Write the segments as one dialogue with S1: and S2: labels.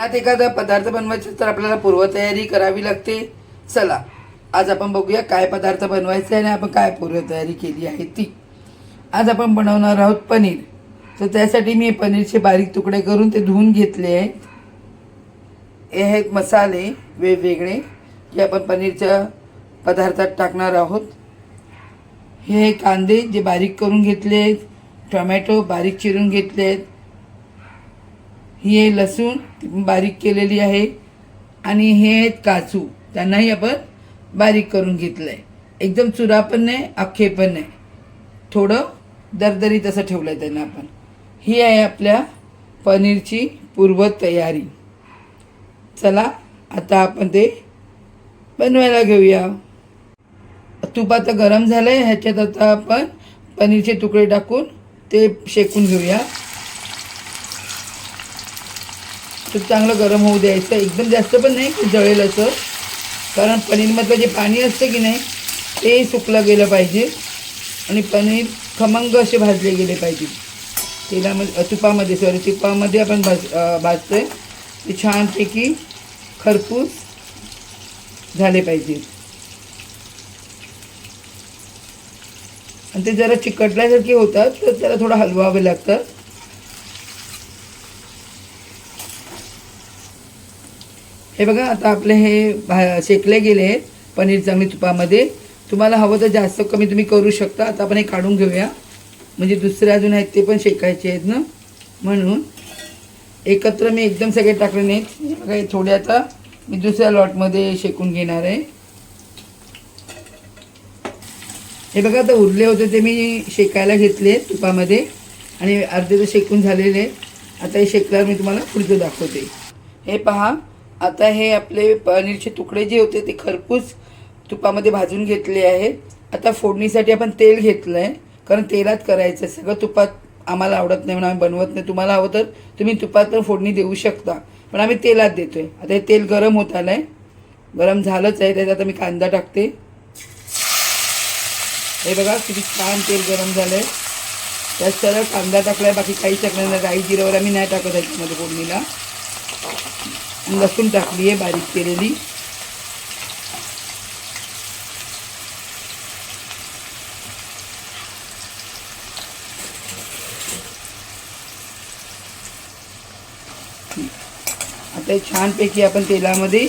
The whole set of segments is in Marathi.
S1: आता एखादा पदार्थ बनवायचा तर आपल्याला पूर्वतयारी करावी लागते. चला आज आपण बघूया काय पदार्थ बनवायचा आहे आणि आपण काय पूर्वतयारी केली आहे ती. आज आपण बनवणार आहोत पनीर. तर त्यासाठी मी पनीरचे बारीक तुकडे करून ते धुवून घेतले आहेत. हे आहेत मसाले वेगवेगळे जे आपण पनीरच्या पदार्थात टाकणार आहोत. हे कांदे जे बारीक करून घेतले आहेत, टोमॅटो बारीक चिरून घेतले आहेत, ही आहे लसूण बारीक केलेली आहे आणि हे आहेत काजू, त्यांनाही आपण बारीक करून घेतलं आहे. एकदम चुरा पण नाही अख्खे पण नाही, थोडं दरदरीत असं ठेवलं आहे त्यांना आपण. ही आहे आपल्या पनीरची पूर्वतयारी. चला आता आपण ते बनवायला घेऊया. तूप आता गरम झालं आहे, ह्याच्यात आता आपण पनीरचे तुकडे टाकून ते शेकून घेऊया. तूप चांगलं गरम होऊ द्यायचं, एकदम जास्त पण नाही की जळेल असं, कारण पनीरमधलं जे पाणी असतं की नाही ते सुकलं गेलं पाहिजे आणि पनीर खमंग असे भाजले गेले पाहिजे. तेलामध्ये तुपामध्ये आपण भाजतो आहे ते छानपैकी खरपूस झाले पाहिजे. आणि ते जरा चिकटल्यासारखे होतात तर त्याला थोडं हलवावे लागतात. हे बघा आता आपले हे शेकले गेले आहेत पनीर चांगली तुपामध्ये. तुम्हाला हवं तर जास्त कमी तुम्ही करू शकता. आता आपण हे काढून घेऊया, म्हणजे दुसरे अजून आहेत ते पण शेकायचे आहेत ना, म्हणून एकत्र मी एकदम सगळे टाकले नाहीत. हे बघा हे थोडे आता मी दुसऱ्या लॉटमध्ये शेकून घेणार आहे. हे बघा आता उरले होते ते मी शेकायला घेतले तुपामध्ये आणि अर्धे तर शेकून झालेले आहेत. आता हे शेकल्यावर मी तुम्हाला पुढचं दाखवते. हे पहा आता हे आपले पनीरचे तुकडे जे होते ते खरपूस तुपामध्ये भाजून घेतले आहेत. आता फोडणीसाठी आपण तेल घेतलं आहे, कारण तेलात करायचं आहे सगळं. तुपात आम्हाला आवडत नाही म्हणून आम्ही बनवत नाही. तुम्हाला हवं तर तुम्ही तुपात पण फोडणी देऊ शकता, पण आम्ही तेलात देतो आहे. आता हे तेल गरम होत आलं आहे, गरम झालंच आहे. त्याच्यात आता मी कांदा टाकते. हे बघा किती छान तेल गरम झालं आहे. त्यात सरळ कांदा टाकला आहे, बाकी काहीच टाकलं नाही. राई जिऱ्यावर आम्ही नाही टाकत ह्याच्यामध्ये फोडणीला. लसूण टाकली आहे बारीक केलेली. आता छानपैकी आपण तेलामध्ये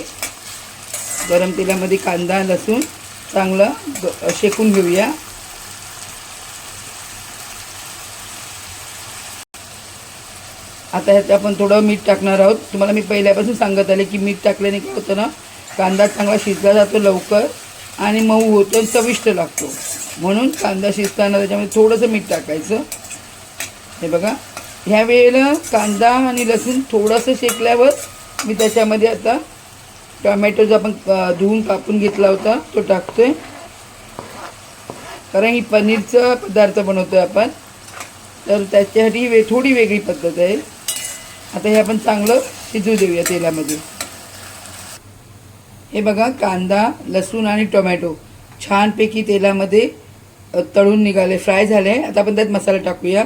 S1: गरम तेलामध्ये कांदा लसूण चांगलं शेकून घेऊया. आता ह्यात आपण थोडं मीठ टाकणार आहोत. तुम्हाला मी पहिल्यापासून सांगत आले की मीठ टाकल्याने काय होतं ना, कांदा चांगला शिजला जातो लवकर आणि मऊ होतो आणि चविष्ट लागतो. म्हणून कांदा शिजताना त्याच्यामध्ये थोडंसं मीठ टाकायचं. हे बघा ह्या वेळेला कांदा आणि लसूण थोडंसं शेकल्यावर मी त्याच्यामध्ये आता टोमॅटो जो आपण धुवून कापून घेतला होता तो टाकतोय, कारण ही पनीरचा पदार्थ बनवतोय आपण, तर त्याच्यासाठी थोडी वेगळी पद्धत आहे. आता हे आपण चांगलं शिजू देऊया तेलामध्ये. हे बघा कांदा लसूण आणि टोमॅटो छानपैकी तेलामध्ये तळून निघाले, फ्राय झाले. आता आपण त्यात मसाला टाकूया.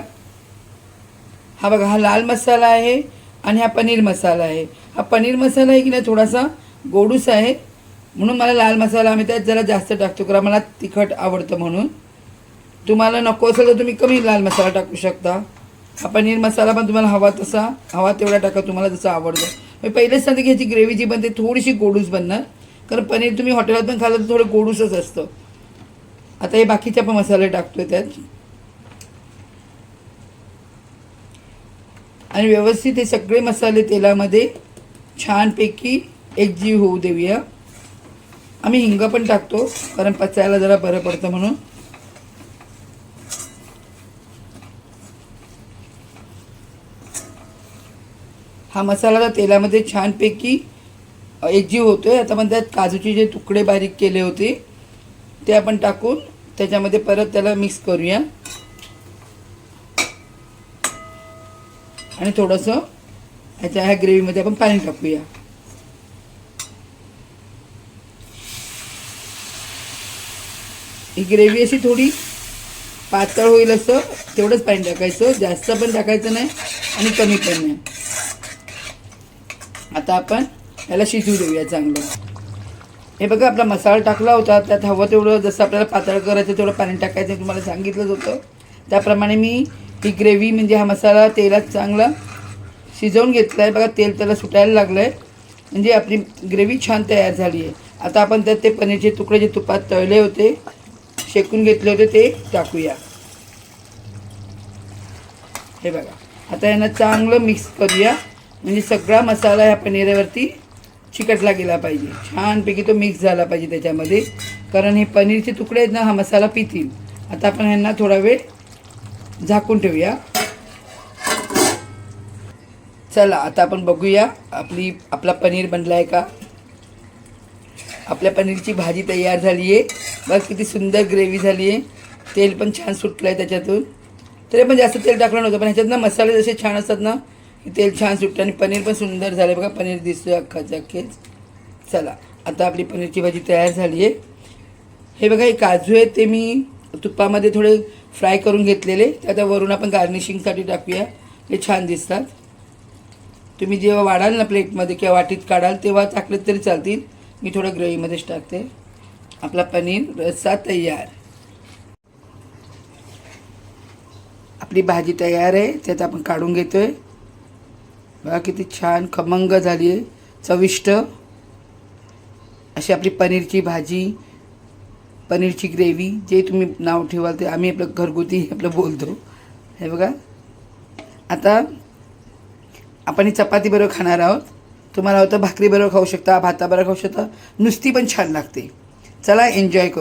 S1: हा बघा हा लाल मसाला आहे आणि हा पनीर मसाला आहे. हा पनीर मसाला आहे की नाही थोडासा गोडूस आहे, म्हणून मला लाल मसाला आम्ही त्यात जरा जास्त टाकतो, कारण मला तिखट आवडतं म्हणून. तुम्हाला नको असेल तर तुम्ही कमी लाल मसाला टाकू शकता. हा पनीर मसाला पण तुम्हाला हवा तेवढा टाका, तुम्हाला जसं आवडतं. मी पहिलेच सांगते की ह्याची ग्रेव्ही जी बनते थोडीशी गोडूस बनणार, कारण पनीर तुम्ही हॉटेलात पण खाल्लं तर थोडं गोडूसच असतं. आता हे बाकीचे आपण मसाले टाकतोय त्यात आणि व्यवस्थित हे सगळे मसाले तेलामध्ये छानपैकी एकजीव होऊ देऊया. आम्ही हिंग पण टाकतो, कारण पचायला जरा बरं पडतं म्हणून. हा मसाला तेलामध्ये छानपैकी एकजीव होतोय. आता आपण त्यात काजूचे जे तुकडे बारीक केले होते ते आपण टाकून त्याच्यामध्ये परत त्याला मिक्स करूया आणि थोडंसं ह्या ग्रेव्हीमध्ये आपण पाणी टाकूया. ही ग्रेव्ही अशी थोडी पातळ होईल असं तेवढंच पाणी टाकायचं, जास्त पण टाकायचं नाही आणि कमी पण नाही. आता आपण याला शिजू देऊया चांगलं. हे बघा आपला मसाला टाकला होता, त्यात हवं तेवढं जसं आपल्याला पातळ करायचं तेवढं पाणी टाकायचं तुम्हाला सांगितलंच होतं. त्याप्रमाणे मी ही ग्रेव्ही म्हणजे हा मसाला तेलात चांगला शिजवून घेतला आहे. बघा तेल त्याला सुटायला लागलं आहे, म्हणजे आपली ग्रेव्ही छान तयार झाली आहे. आता आपण त्यात ते पनीरचे तुकडे जे तुपात तळले होते, शेकून घेतले होते ते टाकूया. हे बघा आता यांना चांगलं मिक्स करूया, म्हणजे सगळा मसाला ह्या पनीरावरती चिकटला गेला पाहिजे. छानपैकी तो मिक्स झाला पाहिजे त्याच्यामध्ये, कारण हे पनीरचे तुकडे आहेत ना हा मसाला पितील. आता आपण ह्यांना थोडा वेळ झाकून ठेवूया. चला आता आपण बघूया आपला पनीर बनला आहे का. आपल्या पनीरची भाजी तयार झाली आहे. बघ किती सुंदर ग्रेव्ही झाली आहे, तेल पण छान सुटलं आहे त्याच्यातून. तरी पण जास्त तेल टाकलं नव्हतं, पण ह्याच्यात ना मसाले जसे छान असतात ना की तेल छान सुटतं आणि पनीर पण सुंदर झालं. बघा पनीर दिसतोय अख्खाच्या अख्खेच. चला आता आपली पनीरची भाजी तयार झाली आहे. हे बघा हे काजू आहेत ते मी तुपामध्ये थोडे फ्राय करून घेतलेले, ते आता वरून आपण गार्निशिंगसाठी टाकूया, ते छान दिसतात. तुम्ही जेव्हा वाढाल ना प्लेटमध्ये किंवा वाटीत काढाल तेव्हा टाकलेत तरी चालतील. मी थोडं ग्रेव्हीमध्येच टाकते. आपला पनीर रस्सा तयार. आपली भाजी तयार आहे, त्यात आपण काढून घेतोय. बघा किती छान खमंग झाली आहे, चविष्ट अशी आपली पनीरची भाजी, पनीरची ग्रेव्ही, जे तुम्ही नाव ठेवाल ते. आम्ही आपलं घरगुती आपलं बोलतो. हे बघा आता आपण ही चपाती बरोबर खाणार आहोत. तुम्हाला हवं तर भाकरी बरोबर खाऊ शकता, भाताबरोबर खाऊ शकता, नुसती पण छान लागते. चला एन्जॉय करू.